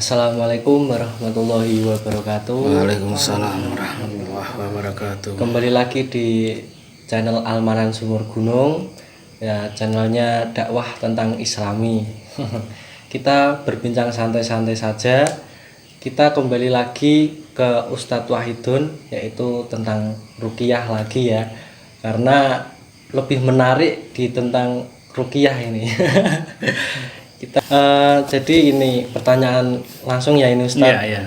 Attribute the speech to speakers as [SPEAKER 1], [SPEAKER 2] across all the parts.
[SPEAKER 1] Assalamualaikum warahmatullahi wabarakatuh.
[SPEAKER 2] Waalaikumsalam warahmatullahi wabarakatuh.
[SPEAKER 1] Kembali lagi di channel Almanan Sumur Gunung. Ya, channelnya dakwah tentang Islami. Kita berbincang santai-santai saja. Kita kembali lagi ke Ustadz Wahidun, yaitu tentang ruqyah lagi ya. Karena lebih menarik di tentang ruqyah ini. Jadi ini pertanyaan langsung ya ini Ustaz.
[SPEAKER 2] Iya.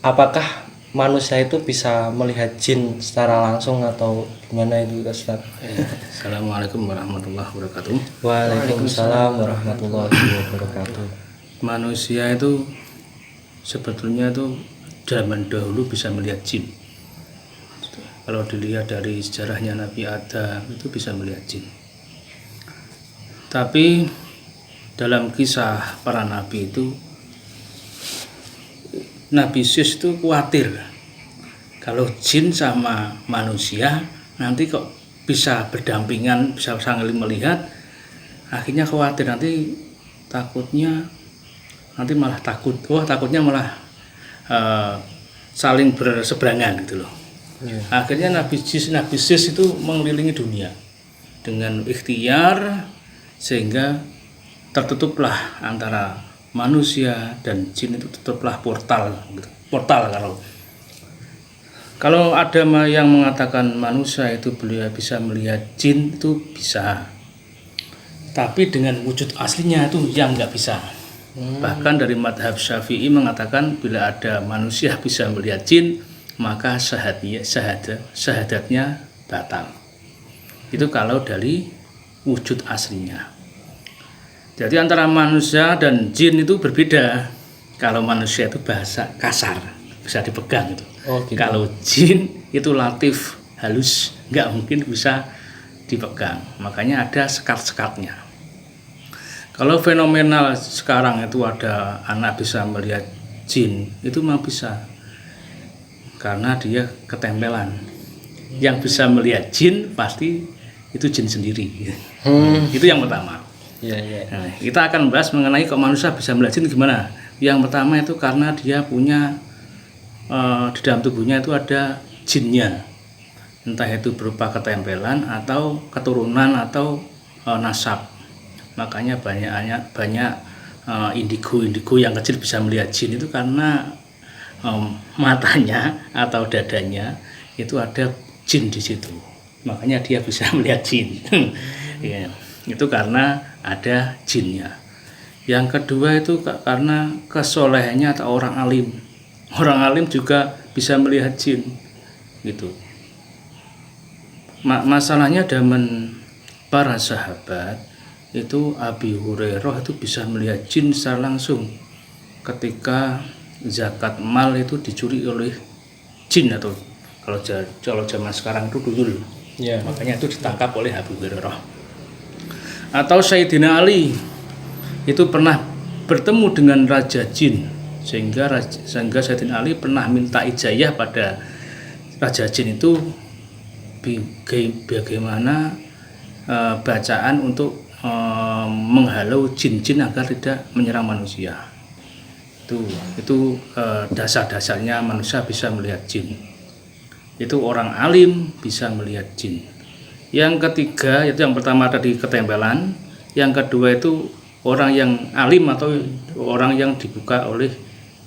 [SPEAKER 1] Apakah manusia itu bisa melihat jin secara langsung atau gimana itu Ustaz?
[SPEAKER 2] Assalamualaikum warahmatullahi wabarakatuh.
[SPEAKER 1] Waalaikumsalam warahmatullahi wabarakatuh.
[SPEAKER 2] Manusia itu sebetulnya itu zaman dahulu bisa melihat jin. Kalau dilihat dari sejarahnya Nabi Adam itu bisa melihat jin. Tapi dalam kisah para nabi itu, Nabi Sus itu khawatir kalau jin sama manusia nanti kok bisa berdampingan, bisa saling melihat. Akhirnya khawatir takutnya malah saling berseberangan gitu loh. Akhirnya Nabi Sus itu mengelilingi dunia dengan ikhtiar sehingga tertutuplah antara manusia dan jin, itu tutuplah portal kalau ada yang mengatakan manusia itu bisa melihat jin, itu bisa, tapi dengan wujud aslinya itu yang nggak bisa. Bahkan dari madhab Syafi'i mengatakan bila ada manusia bisa melihat jin maka syahadatnya batal. Itu kalau dari wujud aslinya. Jadi antara manusia dan jin itu berbeda. Kalau manusia itu bahasa kasar, bisa dipegang itu.
[SPEAKER 1] Gitu.
[SPEAKER 2] Kalau jin itu latif, halus, nggak mungkin bisa dipegang. Makanya ada sekat-sekatnya. Kalau fenomenal sekarang itu ada anak bisa melihat jin, itu memang bisa. Karena dia ketempelan. Yang bisa melihat jin pasti itu jin sendiri. Itu yang pertama. Nah, kita akan membahas mengenai kok manusia bisa melihat jin gimana. Yang pertama itu karena dia punya di dalam tubuhnya itu ada jinnya, entah itu berupa ketempelan atau keturunan atau nasab. Makanya banyak indigo yang kecil bisa melihat jin itu karena matanya atau dadanya itu ada jin di situ. Makanya dia bisa melihat jin. Ya, itu karena ada jinnya. Yang kedua itu karena kesolehannya atau orang alim. Orang alim juga bisa melihat jin gitu. Masalahnya zaman para sahabat itu, Abi Hurairah itu bisa melihat jin secara langsung ketika zakat mal itu dicuri oleh jin, atau kalau zaman sekarang itu duyul. Makanya itu ditangkap oleh Abi Hurairah. Atau Sayyidina Ali itu pernah bertemu dengan Raja Jin, sehingga Sayyidina Ali pernah minta ijazah pada Raja Jin itu bagaimana bacaan untuk menghalau jin-jin agar tidak menyerang manusia. Itu dasar-dasarnya manusia bisa melihat jin. Itu orang alim bisa melihat jin. Yang ketiga, itu yang pertama tadi ketempelan, yang kedua itu orang yang alim atau orang yang dibuka oleh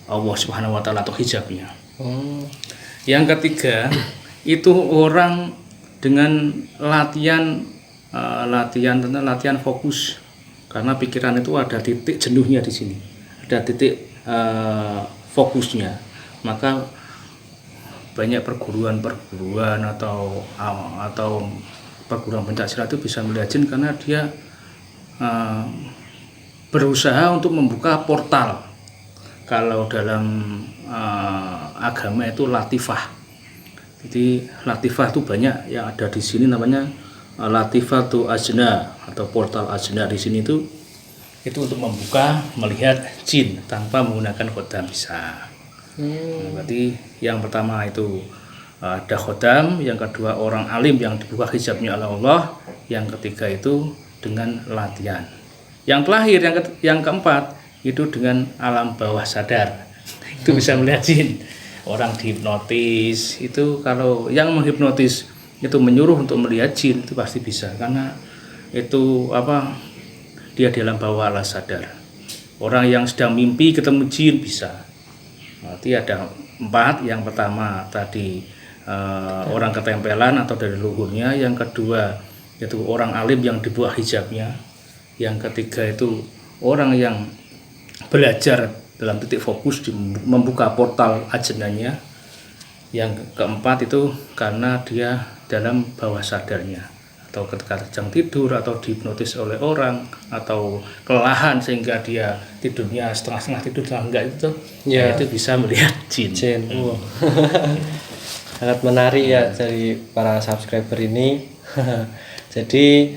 [SPEAKER 2] Allah Subhanahu wa taala atau hijabnya. Yang ketiga itu orang dengan latihan fokus, karena pikiran itu ada titik jenuhnya di sini, ada titik fokusnya. Maka banyak perguruan atau perguruan pencaksilat itu bisa melihat jin karena dia berusaha untuk membuka portal. Kalau dalam agama itu latifah. Jadi latifah itu banyak yang ada di sini, namanya latifatu ajna atau portal ajna. Di sini itu untuk membuka, melihat jin tanpa menggunakan khodam bisa. Berarti yang pertama itu ada khodam, yang kedua orang alim yang dibuka hijabnya oleh Allah, yang ketiga itu dengan latihan. Yang terakhir, yang keempat itu dengan alam bawah sadar. Itu bisa melihat jin. Orang dihipnotis itu, kalau yang menghipnotis itu menyuruh untuk melihat jin, itu pasti bisa, karena itu dia di alam bawah alam sadar. Orang yang sedang mimpi ketemu jin bisa. Berarti ada 4. Yang pertama tadi orang ketempelan atau dari leluhurnya. Yang kedua itu orang alim yang di bawah hijabnya. Yang ketiga itu orang yang belajar dalam titik fokus membuka portal ajenanya. Yang keempat itu karena dia dalam bawah sadarnya, atau ketika sedang tidur atau dihipnotis oleh orang atau kelelahan sehingga dia tidurnya setengah-setengah tidur enggak itu, itu bisa melihat jin.
[SPEAKER 1] Wow. Sangat menarik ya dari para subscriber ini. Jadi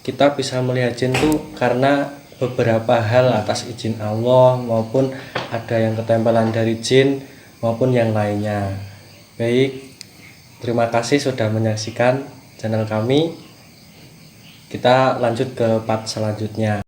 [SPEAKER 1] kita bisa melihat jin tuh karena beberapa hal, atas izin Allah maupun ada yang ketempelan dari jin maupun yang lainnya. Baik, terima kasih sudah menyaksikan channel kami. Kita lanjut ke part selanjutnya.